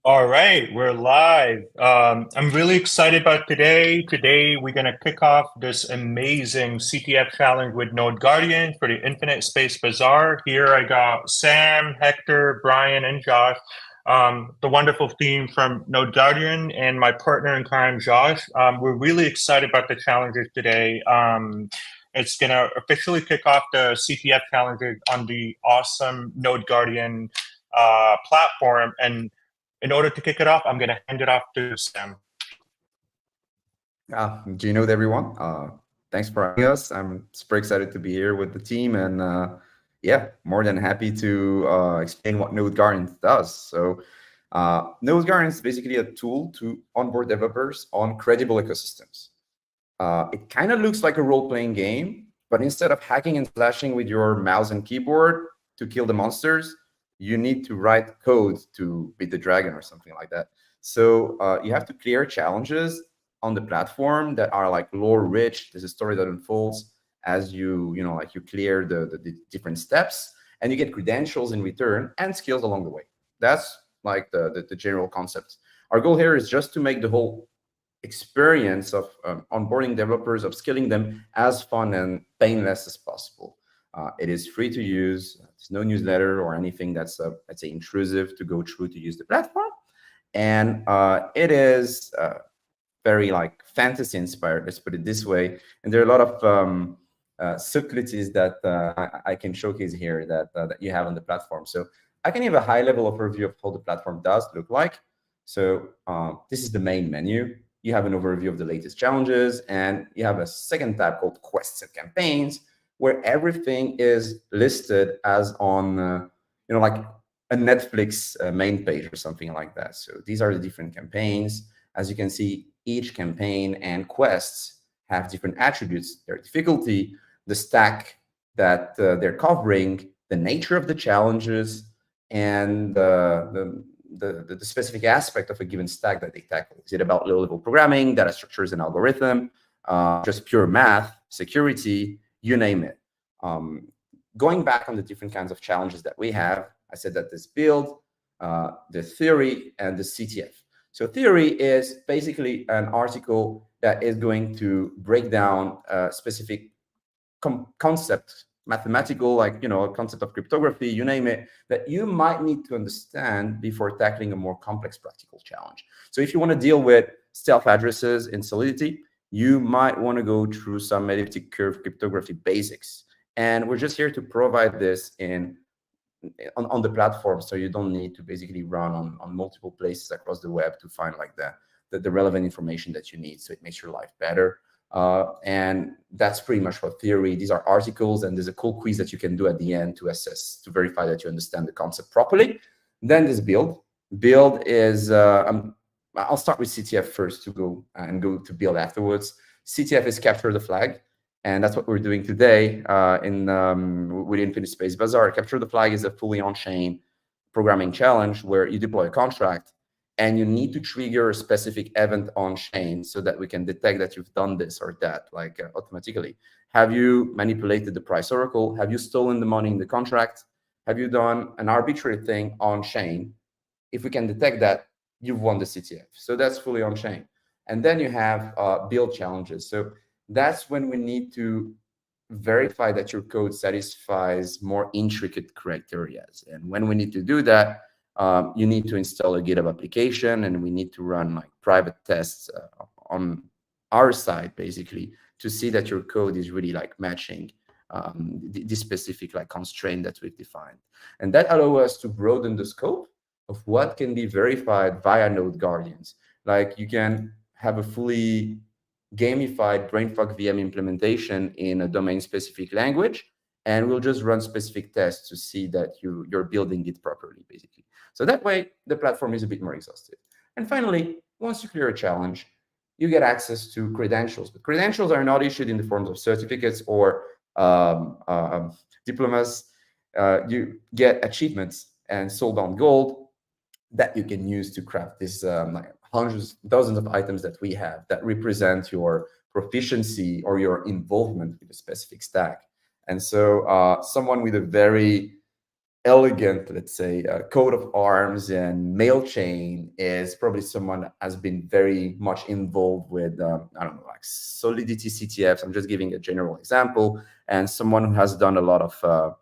All right, we're live. I'm really excited about today. Today, we're going to kick off this amazing CTF challenge with Node Guardian for the Infinite Space Bazaar. Here I got Sam, Hector, Brian, and Josh, the wonderful team from Node Guardian, and my partner in crime, Josh. We're really excited about the challenges today. It's going to officially kick off the CTF challenges on the awesome Node Guardian platform. And in order to kick it off, I'm going to hand it off to Sam. Gino, everyone. Thanks for having us. I'm super excited to be here with the team, and yeah, more than happy to explain what Node Guardian does. So, Node Guardian is basically a tool to onboard developers on credible ecosystems. It kind of looks like a role-playing game, but instead of hacking and slashing with your mouse and keyboard to kill the monsters, you need to write code to beat the dragon or something like that. So you have to clear challenges on the platform that are like lore rich. There's a story that unfolds as you clear the different steps, and you get credentials in return and skills along the way. That's like the general concept. Our goal here is just to make the whole experience of onboarding developers, of skilling them as fun and painless as possible. It is free to use. There's no newsletter or anything that's, let's say, intrusive to go through to use the platform. And it is very like fantasy inspired, let's put it this way. And there are a lot of subtleties that I can showcase here that you have on the platform. So I can give a high level overview of how the platform does look like. So this is the main menu. You have an overview of the latest challenges, and you have a second tab called quests and campaigns, where everything is listed as on, like a Netflix main page or something like that. So these are the different campaigns. As you can see, each campaign and quests have different attributes, their difficulty, the stack that they're covering, the nature of the challenges, and the specific aspect of a given stack that they tackle. Is it about low-level programming, data structures and algorithm, just pure math, security, you name it. Going back on the different kinds of challenges that we have, I said that this build, the theory, and the CTF. So theory is basically an article that is going to break down a specific concept, mathematical, like, a concept of cryptography, you name it, that you might need to understand before tackling a more complex practical challenge. So if you want to deal with stealth addresses in Solidity, you might want to go through some elliptic curve cryptography basics. And we're just here to provide this on the platform, so you don't need to basically run on multiple places across the web to find like the relevant information that you need. So it makes your life better. And that's pretty much for theory. These are articles, and there's a cool quiz that you can do at the end to assess, to verify that you understand the concept properly. Then there's build. Build is, I'll start with CTF first to go to build afterwards. CTF is capture the flag. And that's what we're doing today with Infinite Space Bazaar. Capture the flag is a fully on-chain programming challenge where you deploy a contract and you need to trigger a specific event on-chain so that we can detect that you've done this or that, like automatically. Have you manipulated the price oracle? Have you stolen the money in the contract? Have you done an arbitrary thing on-chain? If we can detect that, you've won the CTF. So that's fully on-chain. And then you have build challenges. So that's when we need to verify that your code satisfies more intricate criteria. And when we need to do that, you need to install a GitHub application, and we need to run like private tests on our side, basically, to see that your code is really like matching the specific like constraint that we've defined. And that allows us to broaden the scope of what can be verified via Node Guardians. Like you can have a fully gamified brainfuck VM implementation in a domain-specific language, and we'll just run specific tests to see that you're building it properly, basically. So that way, the platform is a bit more exhaustive. And finally, once you clear a challenge, you get access to credentials. But credentials are not issued in the forms of certificates or diplomas. You get achievements and soul-bound gold that you can use to craft this like hundreds, dozens of items that we have that represent your proficiency or your involvement with a specific stack. And so someone with a very elegant, let's say, coat of arms and mail chain is probably someone that has been very much involved with, I don't know, like Solidity CTFs. I'm just giving a general example, and someone who has done a lot of,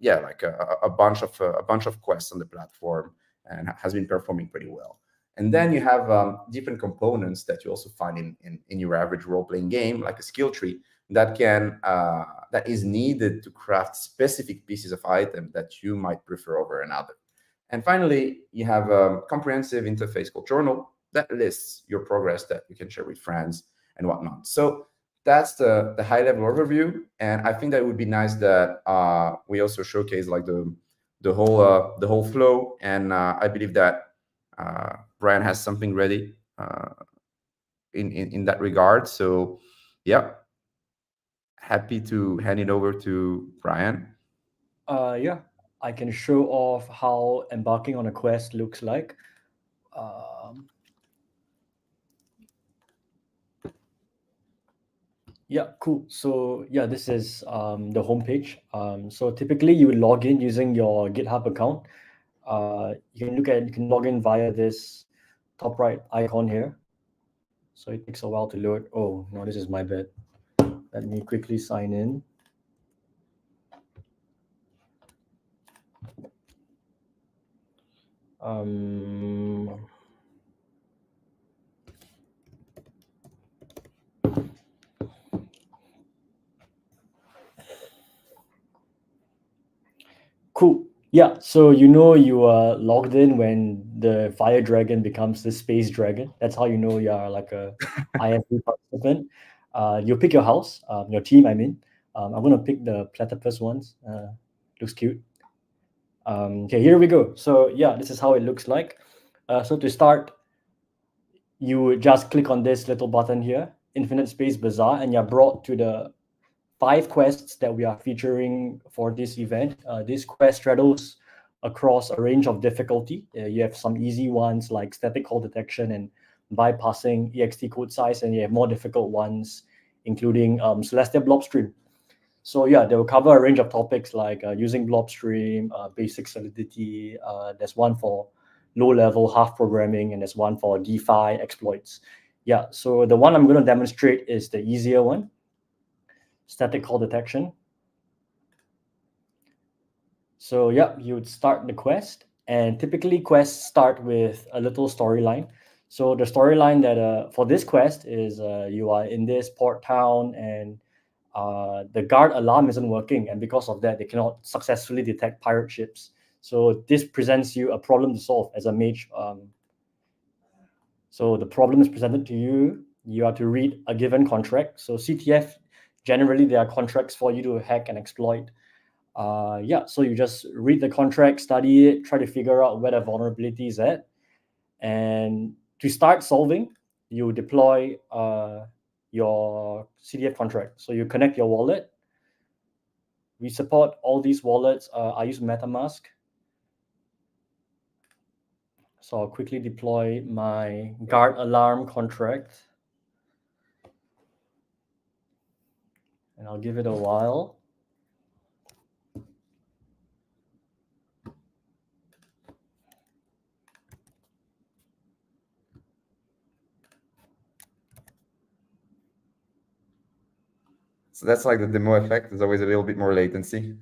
yeah, like a bunch of quests on the platform and has been performing pretty well. And then you have different components that you also find in your average role playing game, like a skill tree that can that is needed to craft specific pieces of item that you might prefer over another. And finally, you have a comprehensive interface called Journal that lists your progress that you can share with friends and whatnot. So that's the high level overview, and I think that it would be nice that we also showcase like the whole flow. And I believe that Brian has something ready in that regard. So yeah, happy to hand it over to Brian. Yeah, I can show off how embarking on a quest looks like. Um, yeah, cool. So yeah, this is the homepage. So typically you would log in using your GitHub account. You can log in via this top right icon here. So it takes a while to load. Oh no, this is my bad. Let me quickly sign in. Um, Cool. Yeah. So you are logged in when the fire dragon becomes the space dragon. That's how you know you are like a IFB participant. You pick your house, your team. I mean, I'm gonna pick the platypus ones. Looks cute. Okay, here we go. So yeah, this is how it looks like. So to start, you would just click on this little button here, Infinite Space Bazaar, and you're brought to the 5 quests that we are featuring for this event. This quest straddles across a range of difficulty. You have some easy ones like static call detection and bypassing EXT code size, and you have more difficult ones, including Celestial Blobstream. So yeah, they will cover a range of topics like using Blobstream, basic solidity. There's one for low-level half programming, and there's one for DeFi exploits. Yeah, so the one I'm going to demonstrate is the easier one, static call detection. So yeah, you would start the quest, and typically quests start with a little storyline. So the storyline that for this quest is you are in this port town, and the guard alarm isn't working, and because of that, they cannot successfully detect pirate ships. So this presents you a problem to solve as a mage. So the problem is presented to you. You have to read a given contract. So CTF, generally, there are contracts for you to hack and exploit. Yeah, so you just read the contract, study it, try to figure out where the vulnerability is at, and to start solving, you deploy your CTF contract. So you connect your wallet. We support all these wallets. I use MetaMask. So I'll quickly deploy my guard alarm contract, and I'll give it a while. So that's like the demo effect. There's always a little bit more latency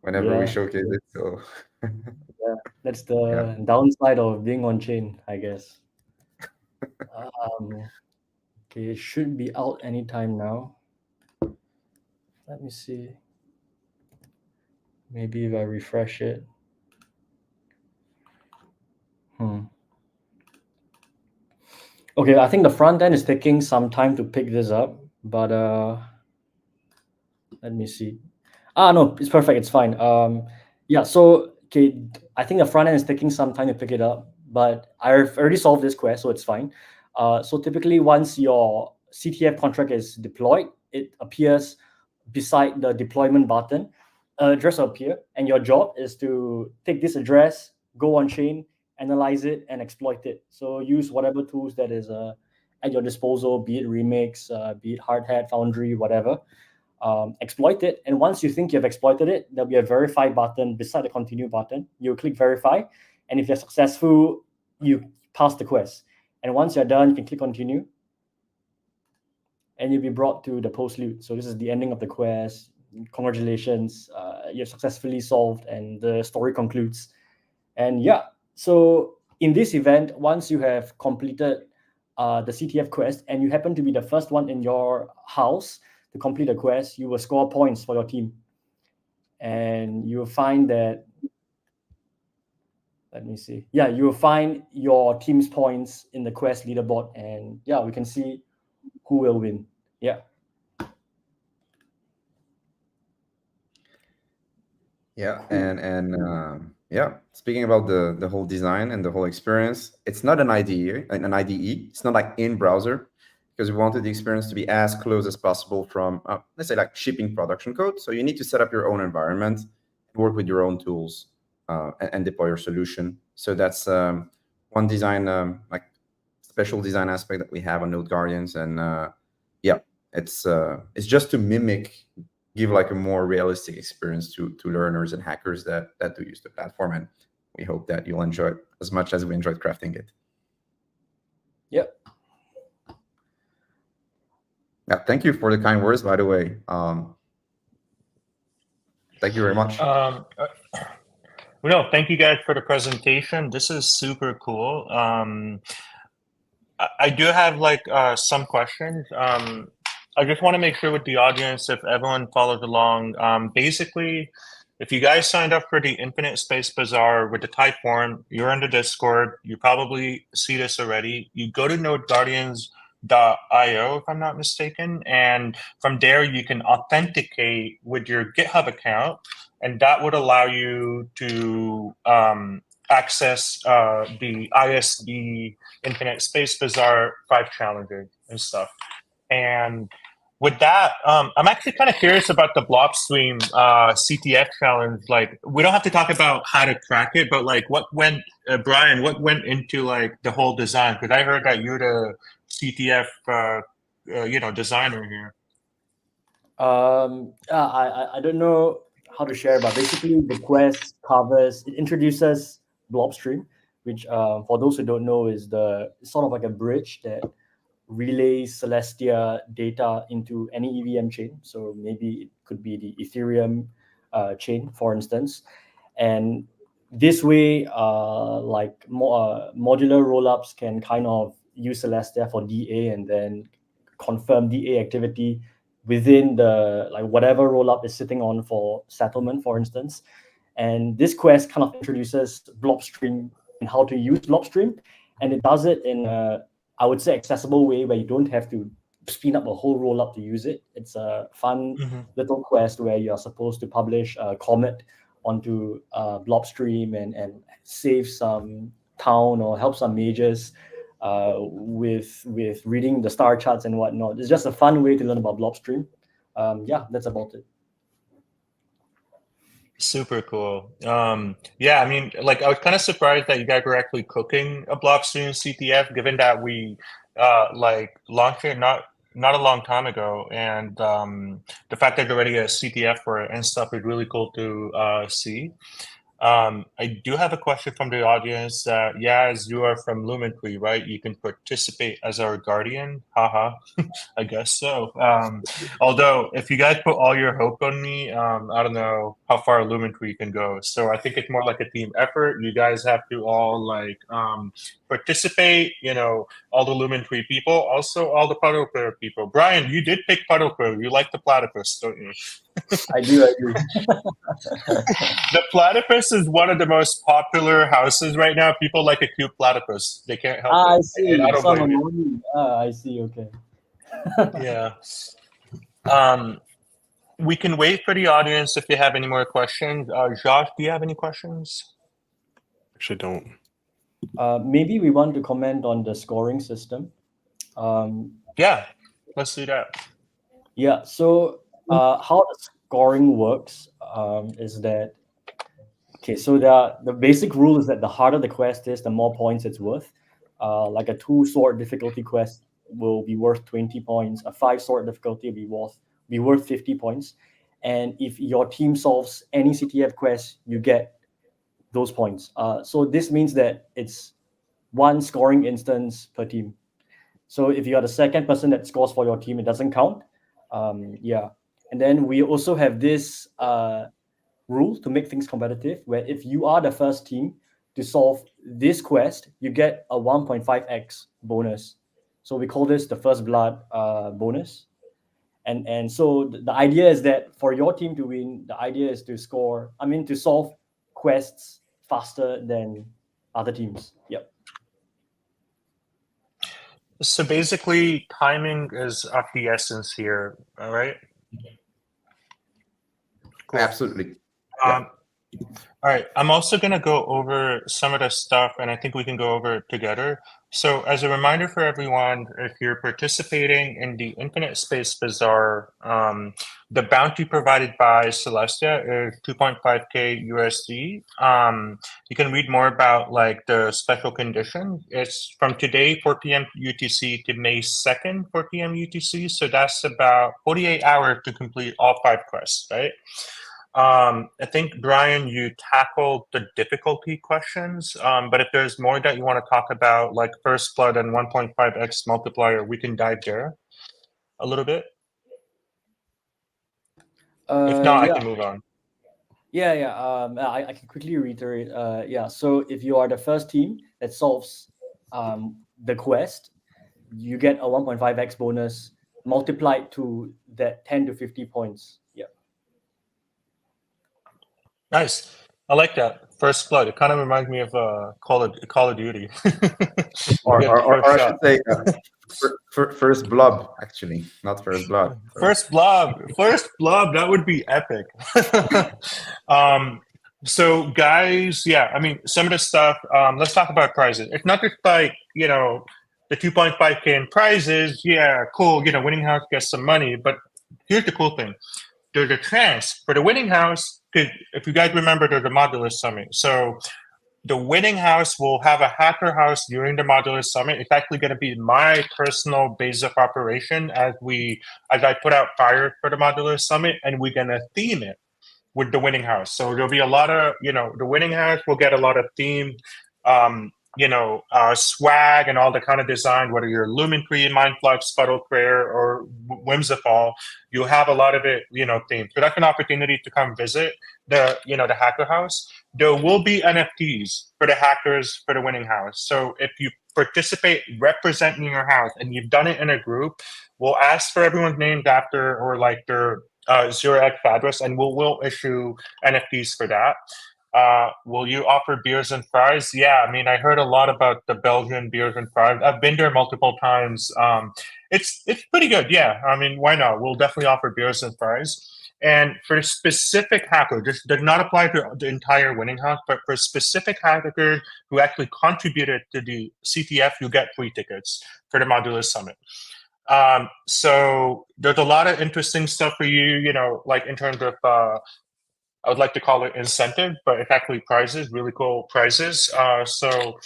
whenever we Yeah, showcase it. So yeah, that's yeah. the downside of being on chain, I guess. Um, okay, it should be out anytime now. Let me see. Maybe if I refresh it. Hmm. Okay, I think the front end is taking some time to pick this up, but let me see. No, it's perfect. It's fine. Yeah. So okay, I think the front end is taking some time to pick it up, but I've already solved this quest, so it's fine. So typically, once your CTF contract is deployed, it appears beside the deployment button. Address will appear, and your job is to take this address, go on chain, analyze it, and exploit it. So use whatever tools that is at your disposal, be it Remix, be it Hardhat, Foundry, whatever. exploit it. And once you think you've exploited it, there'll be a verify button beside the continue button. You click verify, and if you're successful, you pass the quest. And once you're done, you can click continue, and you'll be brought to the post loot. So this is the ending of the quest. Congratulations, you've successfully solved, and the story concludes. And yeah, so in this event, once you have completed the CTF quest and you happen to be the first one in your house to complete the quest, you will score points for your team. And you'll find that, let me see. Yeah, you will find your team's points in the quest leaderboard, and yeah, we can see who will win. Yeah. Yeah, and yeah, speaking about the whole design and the whole experience, it's not an IDE, an IDE. It's not like in browser, because we wanted the experience to be as close as possible from, let's say, like shipping production code. So you need to set up your own environment, work with your own tools, and deploy your solution. So that's one design, like special design aspect that we have on Node Guardians, and yeah, it's just to mimic, give like a more realistic experience to learners and hackers that do use the platform. And we hope that you'll enjoy it as much as we enjoyed crafting it. Yep. Yeah, thank you for the kind words, by the way. Thank you very much. No, thank you guys for the presentation. This is super cool. I do have like some questions. I just want to make sure with the audience, if everyone follows along, basically, if you guys signed up for the Infinite Space Bazaar with the Type form, you're in the Discord, you probably see this already. You go to nodeguardians.io, if I'm not mistaken, and from there you can authenticate with your GitHub account, and that would allow you to access the ISB Infinite Space Bazaar 5 challenges and stuff. And with that, I'm actually kind of curious about the Blob-Stream CTF challenge. Like, we don't have to talk about how to crack it, but like, what went, Brian, what went into like the whole design? Because I heard that you're the CTF, designer here. I don't know how to share, but basically the quest it introduces Blob-Stream, which for those who don't know is sort of like a bridge that relays Celestia data into any EVM chain. So maybe it could be the Ethereum chain, for instance. And this way, like modular rollups can kind of use Celestia for DA and then confirm DA activity within the like whatever rollup is sitting on for settlement, for instance. And this quest kind of introduces Blob-Stream and how to use Blob-Stream, and it does it in a, I would say, accessible way where you don't have to spin up a whole rollup to use it. It's a fun little quest where you are supposed to publish a commit onto Blob-Stream and save some town or help some majors with reading the star charts and whatnot. It's just a fun way to learn about Blob-Stream. Yeah, that's about it. Super cool. Yeah, I mean, like I was kind of surprised that you guys were actually cooking a Blob-Stream CTF, given that we like launched it not a long time ago, and the fact that there's already a CTF for it and stuff is really cool to see. I do have a question from the audience. As you are from Lumentree, right? You can participate as our guardian. Haha, I guess so. Although, if you guys put all your hope on me, I don't know how far Lumentree can go. So I think it's more like a team effort. You guys have to all like participate. You know, all the Lumentree people, also all the Puddle Player people. Brian, you did pick Puddle Player. You like the platypus, don't you? I do. The platypus is one of the most popular houses right now. People like a cute platypus. They can't help it. I see. And I don't blame you. I see. Okay. Yeah. We can wait for the audience if you have any more questions. Josh, do you have any questions? Actually, don't. Maybe we want to comment on the scoring system. Yeah, let's do that. Yeah. So how the scoring works is that, okay, so the basic rule is that the harder the quest is, the more points it's worth. Like a 2-sword difficulty quest will be worth 20 points. A 5-sword difficulty will be be worth 50 points. And if your team solves any CTF quest, you get those points. So this means that it's one scoring instance per team. So if you are the second person that scores for your team, it doesn't count. Yeah. And then we also have this rule to make things competitive, where if you are the first team to solve this quest, you get a 1.5x bonus. So we call this the first blood bonus. And so the idea is that for your team to win, the idea is to to solve quests faster than other teams. Yep. So basically, timing is of the essence here. All right. Cool. Absolutely. All right. I'm also going to go over some of the stuff, and I think we can go over it together. So as a reminder for everyone, if you're participating in the Infinite Space Bazaar, the bounty provided by Celestia is 2.5K USD. You can read more about like the special condition. It's from today, 4 p.m. UTC to May 2nd, 4 p.m. UTC. So that's about 48 hours to complete all 5 quests, right? I think, Brian, you tackled the difficulty questions, but if there's more that you want to talk about, like First Blood and 1.5x multiplier, we can dive there a little bit. If not, Yeah. I can move on. Yeah. I can quickly reiterate. Yeah. So if you are the first team that solves the quest, you get a 1.5x bonus multiplied to that 10 to 50 points. Yeah. Nice. I like that. First Blood. It kind of reminds me of Call of Duty. or I should say first blob, actually, not first blood. First blob. That would be epic. So guys, yeah, I mean, some of the stuff, let's talk about prizes. It's not just like, the 2.5K in prizes. Yeah, cool. Winning house gets some money, but here's the cool thing. There's a chance for the winning house, because if you guys remember, there's a modular summit. So the winning house will have a hacker house during the modular summit. It's actually going to be my personal base of operation as I put out fire for the modular summit, and we're going to theme it with the winning house. So there'll be a lot of, the winning house will get a lot of themed, swag and all the kind of design, whether you're Lumen Cree, Mindflux, Spuddle Prayer, or Whimsifal, you'll have a lot of it, themed. So that's an opportunity to come visit the hacker house. There will be NFTs for the hackers for the winning house. So if you participate representing your house and you've done it in a group, we'll ask for everyone's names after, or like their 0x address, and we'll issue NFTs for that. Will you offer beers and fries? Yeah, I mean, I heard a lot about the Belgian beers and fries. I've been there multiple times. It's pretty good. Yeah, I mean, why not? We'll definitely offer beers and fries. And for a specific hacker, this does not apply to the entire winning house, but for specific hackers who actually contributed to the CTF, you get free tickets for the modular summit. So there's a lot of interesting stuff for you, like in terms of, I would like to call it incentive, but it's actually prizes, really cool prizes. So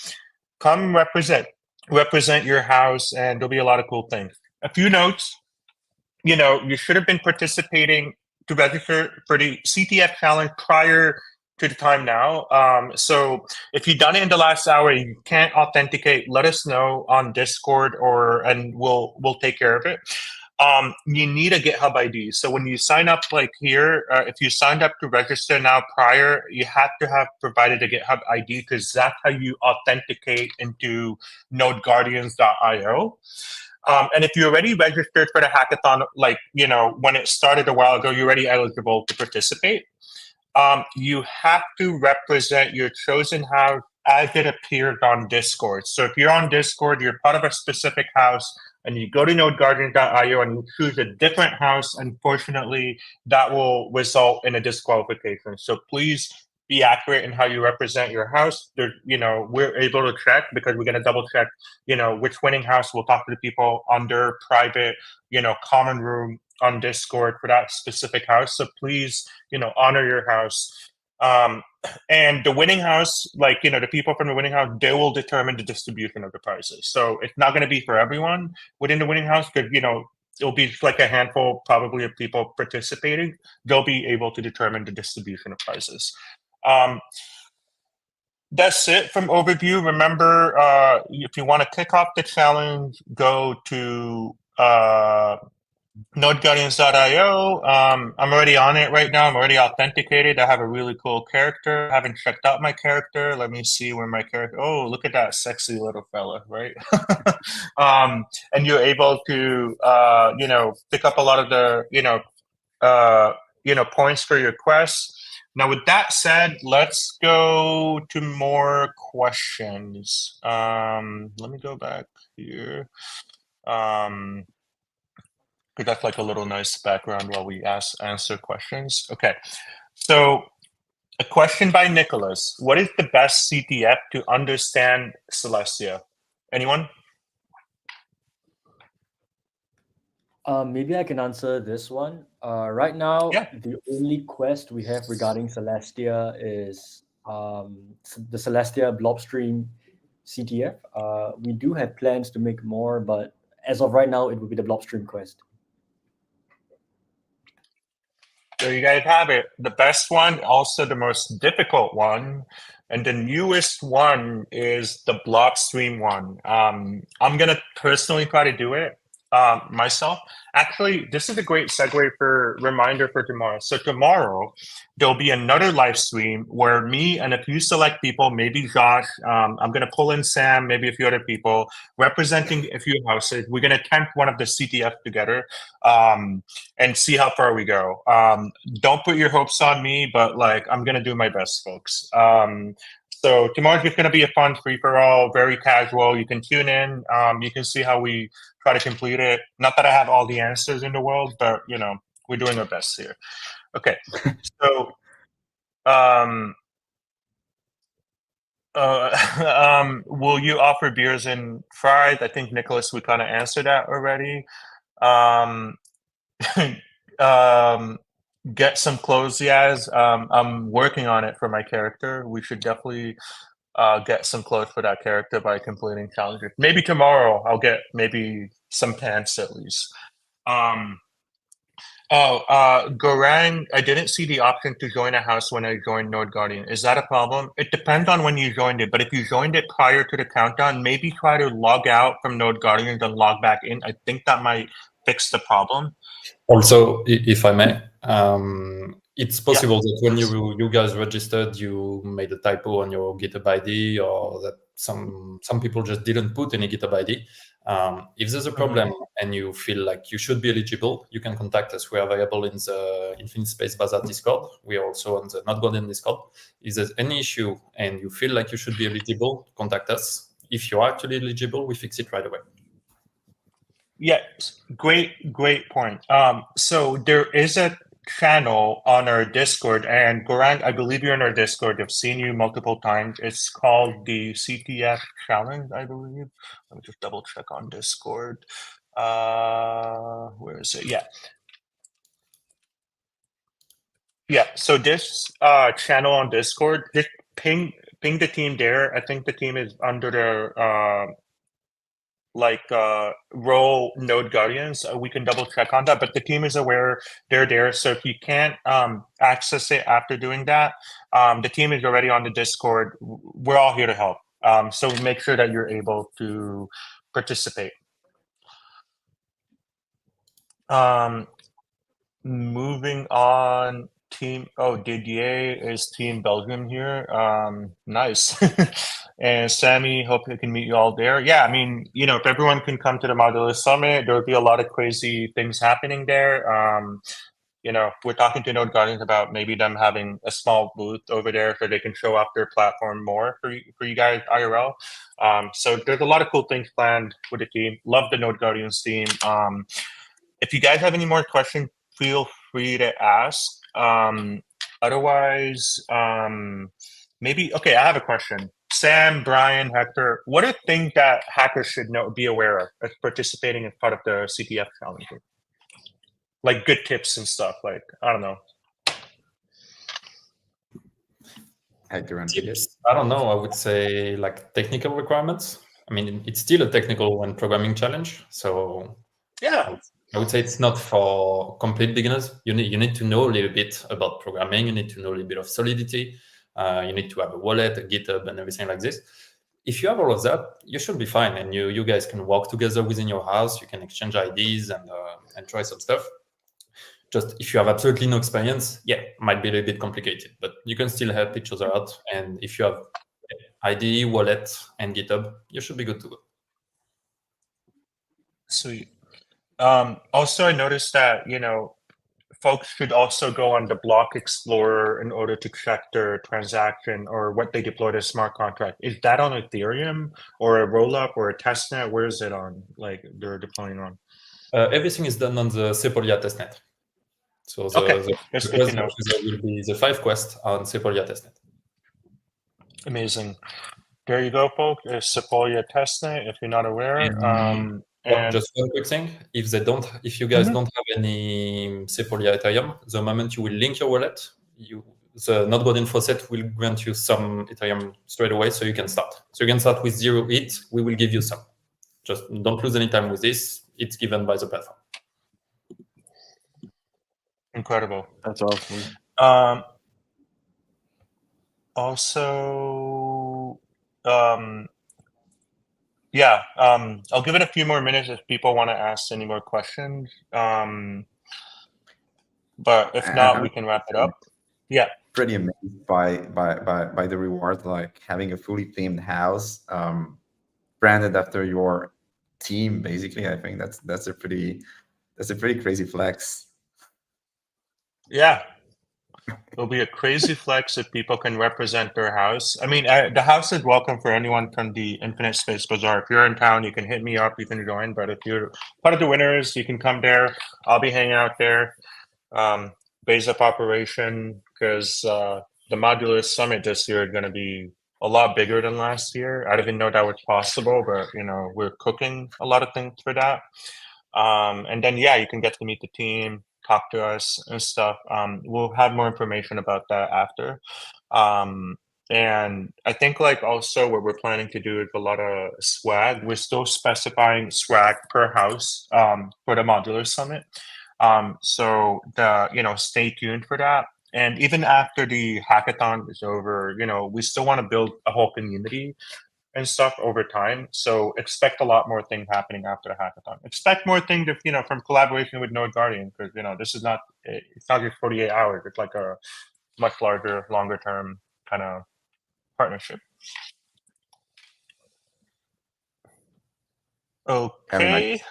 come represent your house, and there'll be a lot of cool things. A few notes, you should have been participating to register for the CTF challenge prior to the time now. So if you've done it in the last hour, you can't authenticate, let us know on Discord, and we'll take care of it. You need a GitHub ID. So when you sign up, like here, if you signed up to register now prior, you have to have provided a GitHub ID, because that's how you authenticate into nodeguardians.io. And if you already registered for the hackathon, like, when it started a while ago, you're already eligible to participate. You have to represent your chosen house as it appears on Discord. So if you're on Discord, you're part of a specific house, and you go to nodeguardian.io and you choose a different house, unfortunately, that will result in a disqualification. So please be accurate in how you represent your house. We're able to check, because we're going to double check, which winning house. We'll talk to the people on their private, common room on Discord for that specific house. So please, honor your house. And the winning house, like, the people from the winning house, they will determine the distribution of the prizes. So it's not going to be for everyone within the winning house, because, it'll be like a handful probably of people participating. They'll be able to determine the distribution of prizes. That's it from overview. Remember, if you want to kick off the challenge, go to nodeguardians.io. I'm already on it right now. I'm already authenticated. I have a really cool character. I haven't checked out my character. Let me see where my character. Oh, look at that sexy little fella, right? And you're able to, pick up a lot of the, points for your quests. Now, with that said, let's go to more questions. Let me go back here. That's like a little nice background while we answer questions. Okay, so a question by Nicholas. What is the best CTF to understand Celestia? Anyone? Maybe I can answer this one. Right now, Yeah. the only quest we have regarding Celestia is the Celestia Blobstream CTF. We do have plans to make more, but as of right now, it will be the Blobstream quest. There you guys have it. The best one, also the most difficult one, and the newest one is the Blockstream one. I'm gonna personally try to do it myself. Actually, this is a great segue for reminder for tomorrow. So tomorrow there'll be another live stream where me and a few select people, maybe Josh, I'm gonna pull in Sam, maybe a few other people, representing a few houses. We're gonna attempt one of the CTF together. And see how far we go. Don't put your hopes on me, but like I'm gonna do my best, folks. So tomorrow's just gonna be a fun free for all, very casual. You can tune in. You can see how we try to complete it. Not that I have all the answers in the world, but we're doing our best here. Okay, so will you offer beers and fries? I think Nicholas, we kind of answered that already. Get some clothes, Yaz. I'm working on it for my character. We should definitely get some clothes for that character by completing challenges. Maybe tomorrow I'll get maybe some pants at least. Gorang, I didn't see the option to join a house when I joined Node Guardian. Is that a problem? It depends on when you joined it, but if you joined it prior to the countdown, maybe try to log out from Node Guardian and log back in. I think that might fix the problem. Also, if I may, it's possible that when you guys registered, you made a typo on your GitHub ID, or that some people just didn't put any GitHub ID. If there's a problem and you feel like you should be eligible, you can contact us. We are available in the Infinite Space Bazaar Discord. We are also on the Node Guardian Discord. If there's any issue and you feel like you should be eligible, contact us. If you're actually eligible, we fix it right away. Yeah, great point. So there is a channel on our Discord, and Gorang, I believe you're in our Discord. I've seen you multiple times. It's called the CTF Challenge, I believe. Let me just double check on Discord. Where is it? Yeah. So this channel on Discord, just ping the team there. I think the team is under the role Node Guardians. We can double check on that, but the team is aware they're there. So if you can't access it after doing that, the team is already on the Discord. We're all here to help. So make sure that you're able to participate. Moving on. Didier is Team Belgium here. Nice. And Sammy, hope I can meet you all there. Yeah, I mean, if everyone can come to the Modular Summit, there'll be a lot of crazy things happening there. We're talking to Node Guardians about maybe them having a small booth over there so they can show off their platform more for you guys IRL. So there's a lot of cool things planned with the team. Love the Node Guardians team. If you guys have any more questions, feel free to ask. Otherwise, maybe, okay, I have a question. Sam, Brian, Hector, what are things that hackers should be aware of as participating as part of the CTF challenge? Like good tips and stuff, like, I don't know. Hector and Tips, I don't know, I would say like technical requirements. I mean, it's still a technical and programming challenge. So yeah, I would say it's not for complete beginners. You need to know a little bit about programming. You need to know a little bit of Solidity. You need to have a wallet, a GitHub, and everything like this. If you have all of that, you should be fine, and you guys can work together within your house. You can exchange IDs and try some stuff. Just if you have absolutely no experience, yeah, might be a little bit complicated, but you can still help each other out. And if you have ID, wallet, and GitHub, you should be good to go. Sweet. Also, I noticed that, folks should also go on the Block Explorer in order to check their transaction or what they deployed as smart contract. Is that on Ethereum or a rollup or a testnet? Where is it on? Like they're deploying on? Everything is done on the Sepolia testnet. So the That's good quest to know. will be the 5 quests on Sepolia testnet. Amazing. There you go, folks. It's Sepolia testnet. If you're not aware, and just one quick thing: if you guys don't have any Sepolia Ethereum, the moment you will link your wallet, the Not God info set will grant you some Ethereum straight away, so you can start. So you can start with 0 ETH. We will give you some. Just don't lose any time with this. It's given by the platform. Incredible. That's awesome. Also, I'll give it a few more minutes if people want to ask any more questions. But if not, we can wrap it up. Yeah. Pretty amazed by the reward, like having a fully themed house, branded after your team. Basically, I think that's a pretty crazy flex. Yeah. It'll be a crazy flex if people can represent their house. I mean, the house is welcome for anyone from the Infinite Space Bazaar. If you're in town, you can hit me up, you can join. But if you're part of the winners, you can come there. I'll be hanging out there. Base up operation, because the modular summit this year is going to be a lot bigger than last year. I didn't know that was possible, but we're cooking a lot of things for that. And then you can get to meet the team, talk to us and stuff. We'll have more information about that after. And I think also what we're planning to do is a lot of swag. We're still specifying swag per house for the modular summit. So stay tuned for that. And even after the hackathon is over, we still want to build a whole community and stuff over time. So expect a lot more things happening after the hackathon. Expect more things, from collaboration with Node Guardian, because this is not, it's not just 48 hours. It's like a much larger, longer term kind of partnership. Okay.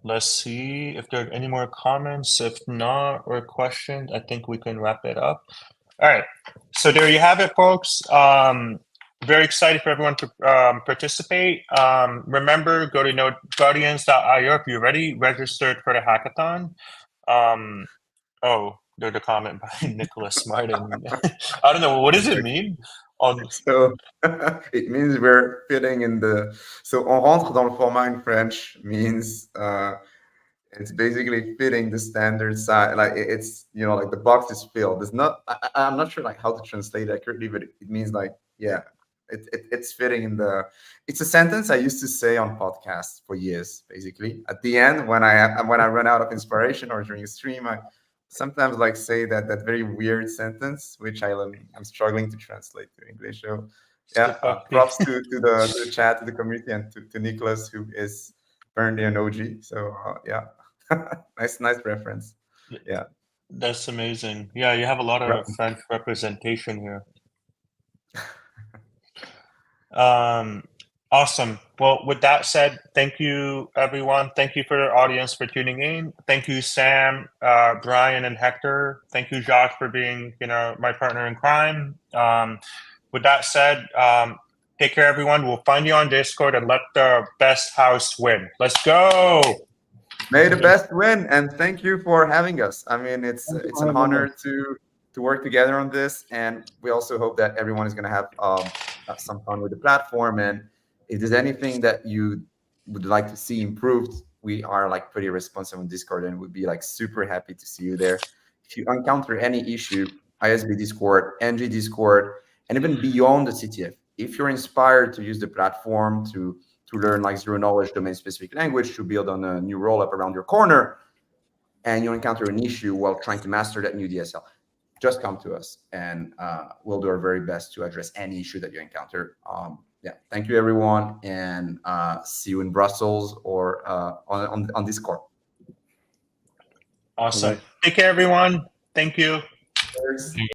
Let's see if there are any more comments. If not, or questions, I think we can wrap it up. All right. So there you have it, folks. Very excited for everyone to participate. Remember, go to nodeguardians.io if you're ready, registered for the hackathon. There's a comment by Nicholas Martin. I don't know. What does it mean? So it means we're fitting in the. So on rentre dans le format in French means it's basically fitting the standard size. Like it's like the box is filled. It's not. I'm not sure how to translate it accurately, but it means it's fitting in the. It's a sentence I used to say on podcasts for years. Basically, at the end when I run out of inspiration or during a stream, I sometimes say that very weird sentence, which I'm struggling to translate to English. So props to the chat, to the community, and to Nicholas, who is apparently an OG. So nice reference. Yeah, that's amazing. Yeah, you have a lot of French representation here. Awesome. Well, with that said, thank you, everyone. Thank you for the audience for tuning in. Thank you, Sam, Brian, and Hector. Thank you, Josh, for being, my partner in crime. With that said, take care, everyone. We'll find you on Discord and let the best house win. Let's go. May the best win, and thank you for having us. I mean, it's an honor to work together on this, and we also hope that everyone is going to have some fun with the platform. And if there's anything that you would like to see improved, we are pretty responsive on Discord, and would be super happy to see you there. If you encounter any issue, ISB Discord, NG Discord, and even beyond the CTF. If you're inspired to use the platform to learn like zero knowledge domain specific language to build on a new rollup around your corner, and you encounter an issue while trying to master that new DSL, just come to us, and we'll do our very best to address any issue that you encounter. Yeah, thank you everyone, and see you in Brussels or on Discord. Awesome. Take care, everyone. Thank you. Cheers.